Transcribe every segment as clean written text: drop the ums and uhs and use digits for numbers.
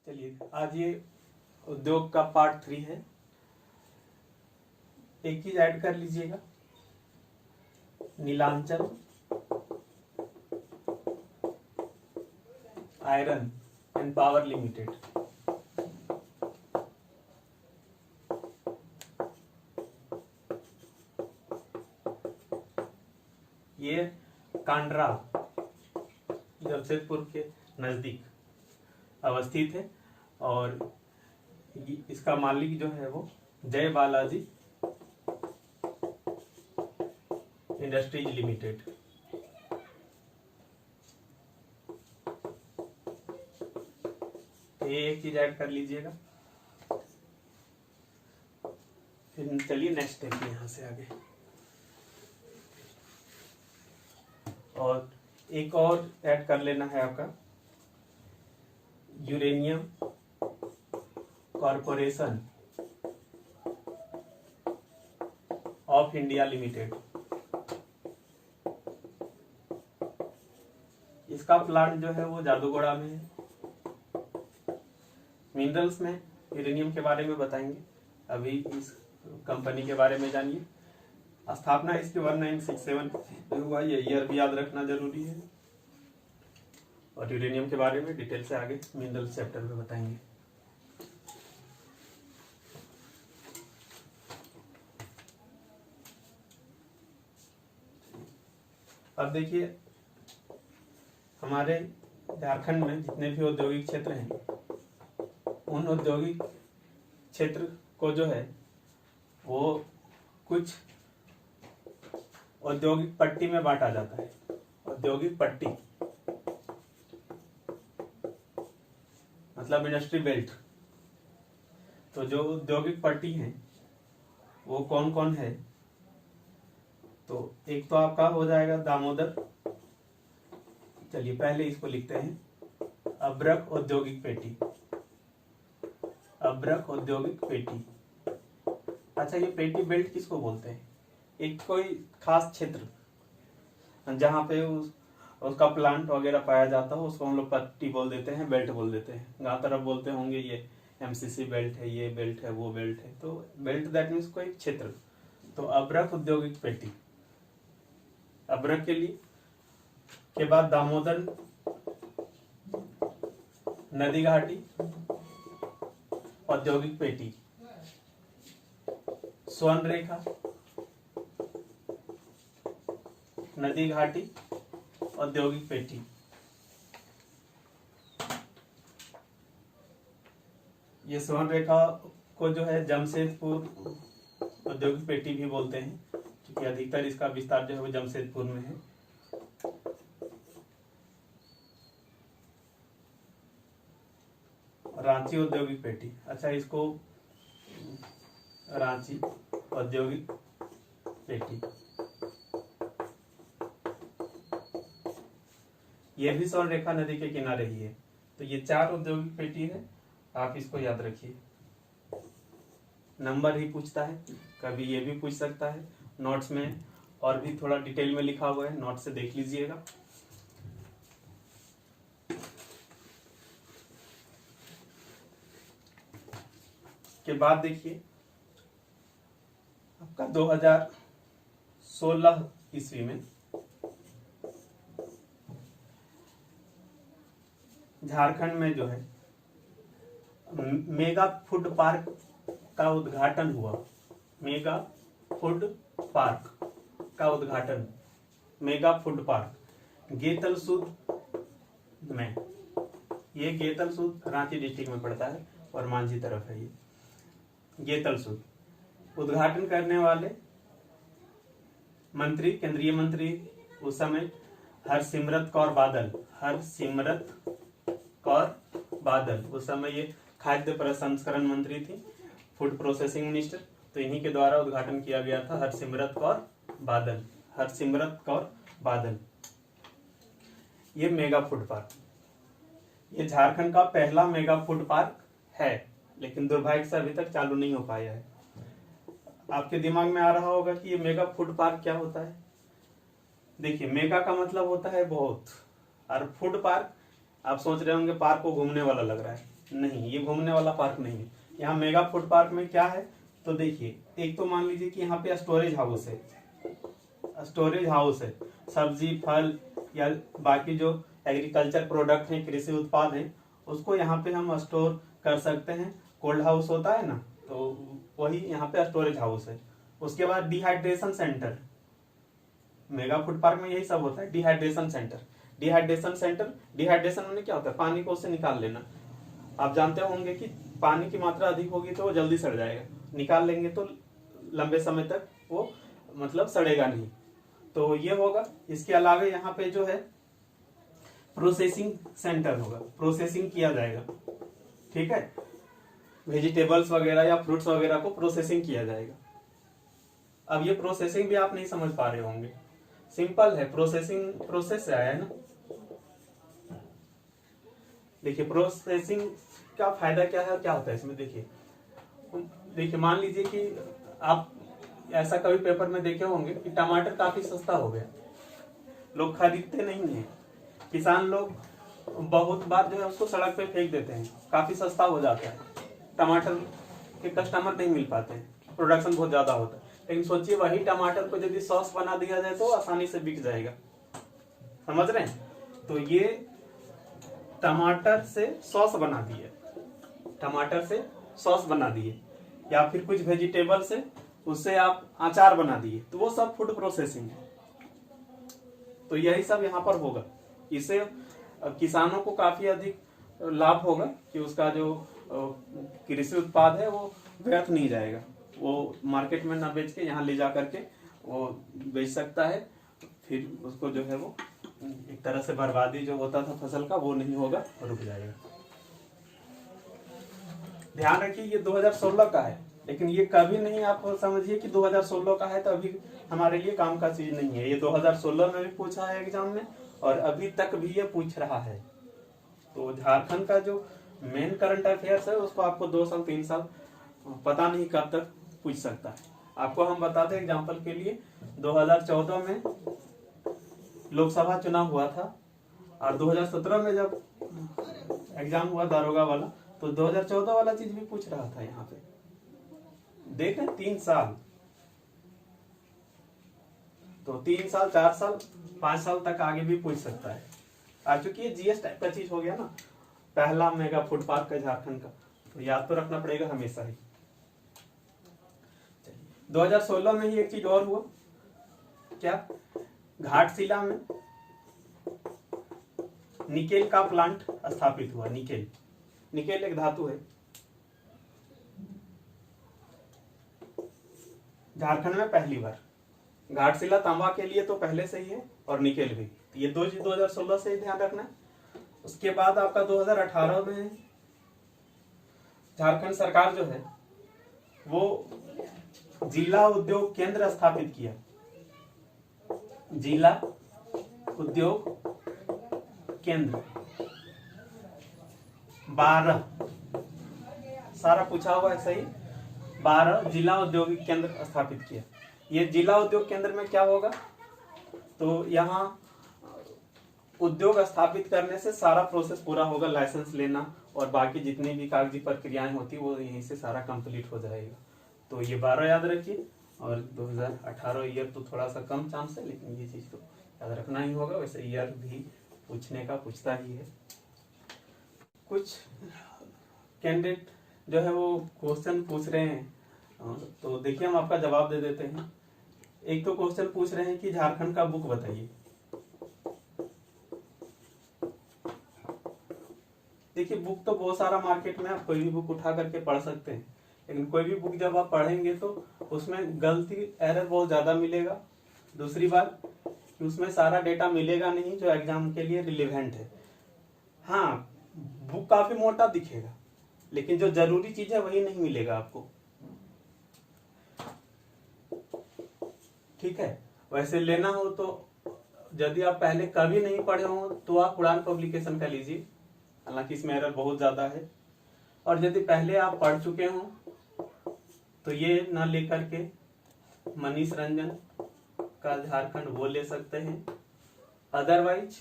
चलिए आज ये उद्योग का पार्ट 3 है। एक चीज ऐड कर लीजिएगा, Neelachal iron and power limited. ये कांड्रा जमशेदपुर के नजदीक अवस्थित है और इसका मालिक जो है वो जय बालाजी इंडस्ट्रीज लिमिटेड। ये एक चीज ऐड कर लीजिएगा। फिर चलिए नेक्स्ट देखिए यहां से आगे। और एक और ऐड कर लेना है आपका uranium corporation of India limited. इसका प्लांट जो है वो जादूगोड़ा में है। मिनरल्स में यूरेनियम के बारे में बताएंगे, अभी इस कंपनी के बारे में जानिए। स्थापना इसकी 1967 में हुआ, ये ईयर भी याद रखना जरूरी है। और यूरेनियम के बारे में डिटेल से आगे मिनरल चैप्टर में बताएंगे। अब देखिए हमारे झारखंड में जितने भी औद्योगिक क्षेत्र हैं, उन औद्योगिक क्षेत्र को जो है वो कुछ औद्योगिक पट्टी में बांटा जाता है। औद्योगिक पट्टी मतलब इंडस्ट्री बेल्ट। तो जो औद्योगिक पट्टी है वो कौन कौन है, तो एक तो आपका हो जाएगा दामोदर। चलिए पहले इसको लिखते हैं, अब्रक औद्योगिक पेटी। अब्रक औद्योगिक पेटी। अच्छा, ये पेटी बेल्ट किसको बोलते हैं? एक कोई खास क्षेत्र जहां पे उसका प्लांट वगैरह पाया जाता हो, उसको हम लोग पट्टी बोल देते हैं, बेल्ट बोल देते हैं। गांव तरफ बोलते होंगे ये एमसीसी बेल्ट है, ये बेल्ट है, वो बेल्ट है। तो बेल्ट दैट मीन्स कोई क्षेत्र। तो अब्रक औद्योगिक पेटी, अब्रक के लिए के बाद दामोदर नदी घाटी औद्योगिक पेटी, स्वर्ण रेखा नदी घाटी औद्योगिक पेटी। ये स्वर्ण रेखा को जो है जमशेदपुर औद्योगिक पेटी भी बोलते हैं, क्योंकि अधिकतर इसका विस्तार जो है वो जमशेदपुर में है। रांची औद्योगिक पेटी, अच्छा इसको रांची औद्योगिक पेटी, ये भी स्वर्ण रेखा नदी के किनारे ही है। तो ये 4 औद्योगिक पेटी है, आप इसको याद रखिए। नंबर ही पूछता है, कभी ये भी पूछ सकता है। नोट्स में और भी थोड़ा डिटेल में लिखा हुआ है, नोट से देख लीजिएगा। के बाद देखिए आपका 2016 ईस्वी में झारखंड में जो है मेगा फूड पार्क का उद्घाटन हुआ। मेगा फूड पार्क का उद्घाटन, मेगा फूड पार्क गेतलसूद में। ये गेतलसूद रांची डिस्ट्रिक्ट में पड़ता है और मांझी तरफ है ये गेतलसूद। उद्घाटन करने वाले मंत्री, केंद्रीय मंत्री उस समय हरसिमरत कौर बादल। हरसिमरत कौर बादल उस समय ये खाद्य प्रसंस्करण मंत्री थी, फूड प्रोसेसिंग मिनिस्टर। तो इन्हीं के द्वारा उद्घाटन किया गया था, हरसिमरत कौर बादल। हरसिमरत कौर बादल। ये मेगा फूड पार्क, ये झारखंड का पहला मेगा फूड पार्क है, लेकिन दुर्भाग्य से अभी तक चालू नहीं हो पाया है। आपके दिमाग में आ रहा होगा कि ये मेगा फूड पार्क क्या होता है। देखिए, मेगा का मतलब होता है बहुत, और फूड पार्क आप सोच रहे होंगे पार्क को घूमने वाला लग रहा है, नहीं, ये घूमने वाला पार्क नहीं है। यहाँ मेगा फूड पार्क में क्या है, तो देखिए, एक तो मान लीजिए कि यहाँ पे स्टोरेज हाउस है, स्टोरेज हाउस है, सब्जी फल या बाकी जो एग्रीकल्चर प्रोडक्ट हैं, कृषि उत्पाद हैं, उसको यहाँ पे हम स्टोर कर सकते हैं। कोल्ड हाउस होता है ना, तो वही यहाँ पे स्टोरेज हाउस है। उसके बाद dehydration centre, mega food park में यही सब होता है। डिहाइड्रेशन सेंटर, डिहाइड्रेशन में क्या होता है, पानी को उससे निकाल लेना। आप जानते होंगे कि पानी की मात्रा अधिक होगी तो वो जल्दी सड़ जाएगा, निकाल लेंगे तो लंबे समय तक वो मतलब सड़ेगा नहीं, तो ये होगा। इसके अलावा यहाँ पे जो है प्रोसेसिंग सेंटर होगा, प्रोसेसिंग किया जाएगा, ठीक है, वेजिटेबल्स वगैरह या फ्रूट्स वगैरह को प्रोसेसिंग किया जाएगा। अब ये प्रोसेसिंग भी आप नहीं समझ पा रहे होंगे, सिंपल है, प्रोसेसिंग प्रोसेस से आया है ना। देखिए प्रोसेसिंग का फायदा क्या है और क्या होता है इसमें, देखिए मान लीजिए कि आप ऐसा कभी पेपर में देखे होंगे कि टमाटर काफी सस्ता हो गया, लोग खरीदते नहीं है, किसान लोग बहुत बार जो है उसको सड़क पे फेंक देते हैं, काफी सस्ता हो जाता है, टमाटर के कस्टमर नहीं मिल पाते हैं, प्रोडक्शन बहुत ज्यादा होता है। लेकिन सोचिए वही टमाटर को यदि सॉस बना दिया जाए तो आसानी से बिक जाएगा, समझ रहे हैं। तो ये टमाटर से सॉस बना दिए, टमाटर से सॉस बना दिए, या फिर कुछ वेजिटेबल से उससे आप अचार बना दिए, तो वो सब फूड प्रोसेसिंग है। तो यही सब यहाँ पर होगा, इससे किसानों को काफी अधिक लाभ होगा कि उसका जो कृषि उत्पाद है वो व्यर्थ नहीं जाएगा, वो मार्केट में ना बेच के यहाँ ले जा करके वो बेच सकता है, फिर उसको जो है वो एक तरह से बर्बादी जो होता था फसल का वो नहीं होगा, रुक जाएगा। ध्यान रखिए ये 2016 का है, लेकिन ये कभी नहीं आप समझिए कि 2016 का है तो अभी हमारे लिए काम का चीज नहीं है। ये 2016 में भी पूछा है एग्जाम में और अभी तक भी ये पूछ रहा है। तो झारखंड का जो मेन करंट अफेयर्स है उसको आपको 2 साल 3 साल पता नहीं कब तक पूछ सकता है। आपको हम बताते हैं एग्जाम्पल के लिए, 2014 में लोकसभा चुनाव हुआ था और 2017 में जब एग्जाम हुआ दारोगा वाला, तो 2014 वाला चीज भी पूछ रहा था यहाँ पे। देखें 3 साल, तो 3 साल 4 साल 5 साल तक आगे भी पूछ सकता है। आ चूंकि ये जीएस टाइप का चीज हो गया ना, पहला मेगा फूड पार्क है झारखंड का, तो याद तो रखना पड़ेगा हमेशा ही। 2016 में ही एक चीज और हुआ, क्या, घाटशिला में निकेल का प्लांट स्थापित हुआ। निकेल, निकेल एक धातु है, झारखंड में पहली बार। घाटशिला तांबा के लिए तो पहले से ही है और निकेल भी, ये 2016 से ही ध्यान रखना है। उसके बाद आपका 2018 में झारखंड सरकार जो है वो जिला उद्योग केंद्र स्थापित किया, जिला उद्योग केंद्र 12, सारा पूछा हुआ है सही, 12 जिला औद्योगिक केंद्र स्थापित किया। ये जिला उद्योग केंद्र में क्या होगा, तो यहाँ उद्योग स्थापित करने से सारा प्रोसेस पूरा होगा, लाइसेंस लेना और बाकी जितनी भी कागजी प्रक्रियाएं होती वो यहीं से सारा कंप्लीट हो जाएगा। तो ये 12 याद रखिए, और 2018 ईयर तो थोड़ा सा कम चांस है, लेकिन ये चीज तो याद रखना ही होगा। वैसे ईयर भी पूछने का पूछता ही है। कुछ कैंडिडेट जो है वो क्वेश्चन पूछ रहे हैं, तो देखिए हम आपका जवाब दे देते हैं। एक तो क्वेश्चन पूछ रहे हैं कि झारखंड का बुक बताइए। देखिए बुक तो बहुत सारा मार्केट में, आप कोई भी बुक उठा करके पढ़ सकते हैं, लेकिन कोई भी बुक जब आप पढ़ेंगे तो उसमें गलती एरर बहुत ज्यादा मिलेगा। दूसरी बात कि उसमें सारा डेटा मिलेगा नहीं जो एग्जाम के लिए रिलेवेंट है। हाँ, बुक काफी मोटा दिखेगा, लेकिन जो जरूरी चीज है वही नहीं मिलेगा आपको, ठीक है। वैसे लेना हो तो यदि आप पहले कभी नहीं पढ़े हो तो आप उड़ान पब्लिकेशन का लीजिए, हालांकि इसमें एरर बहुत ज्यादा है। और यदि पहले आप पढ़ चुके हो तो ये ना लेकर के मनीष रंजन का झारखंड वो ले सकते हैं। अदरवाइज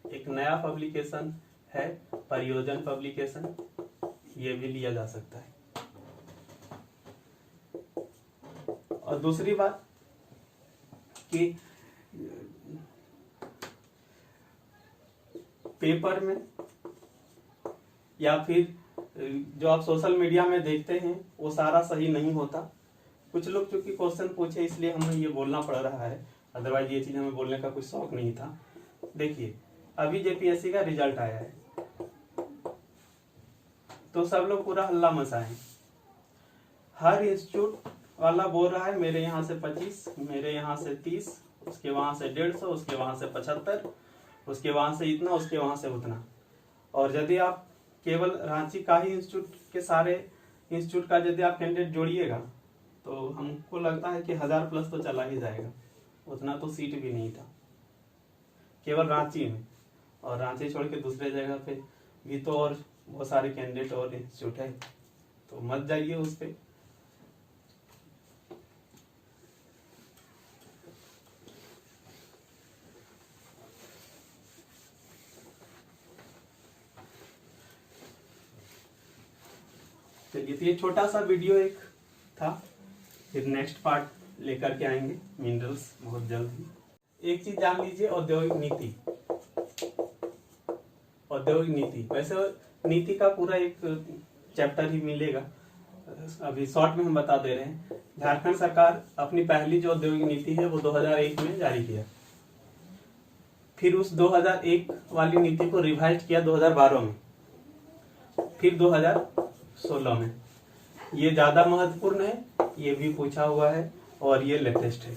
एक नया पब्लिकेशन है परियोजन पब्लिकेशन, ये भी लिया जा सकता है। और दूसरी बात कि पेपर में या फिर जो आप सोशल मीडिया में देखते हैं वो सारा सही नहीं होता। कुछ लोग चूंकि क्वेश्चन पूछे इसलिए हमें ये बोलना पड़ रहा है, अदरवाइज ये चीज हमें बोलने का कुछ शौक नहीं था। देखिए अभी जेपीएससी का रिजल्ट आया है तो सब लोग पूरा हल्ला मचाए। हर इंस्टीट्यूट वाला बोल रहा है मेरे यहाँ से 25, मेरे यहाँ से 30, उसके वहां से 150, उसके वहां से 75, उसके वहां से इतना, उसके वहां से उतना। और यदि आप केवल रांची का ही इंस्टीट्यूट के सारे इंस्टीट्यूट का यदि आप कैंडिडेट जोड़िएगा तो हमको लगता है कि 1000 प्लस तो चला ही जाएगा। उतना तो सीट भी नहीं था केवल रांची में, और रांची छोड़ के दूसरे जगह पे भी तो और बहुत सारे कैंडिडेट और इंस्टीट्यूट है, तो मत जाइए उस पे। चलिए तो ये छोटा सा वीडियो एक था, फिर नेक्स्ट पार्ट लेकर के आएंगे मिनरल्स बहुत जल्द ही। एक चीज जान लीजिए, औद्योगिक नीति। औद्योगिक नीति वैसे नीति का पूरा एक चैप्टर ही मिलेगा, अभी शॉर्ट में हम बता दे रहे हैं। झारखंड सरकार अपनी पहली जो औद्योगिक नीति है वो 2001 में जारी किया, फिर उस 2001 वाली नीति को रिवाइज किया 2012 में, फिर 2016 में। ये ज्यादा महत्वपूर्ण है, ये भी पूछा हुआ है और ये लेटेस्ट है।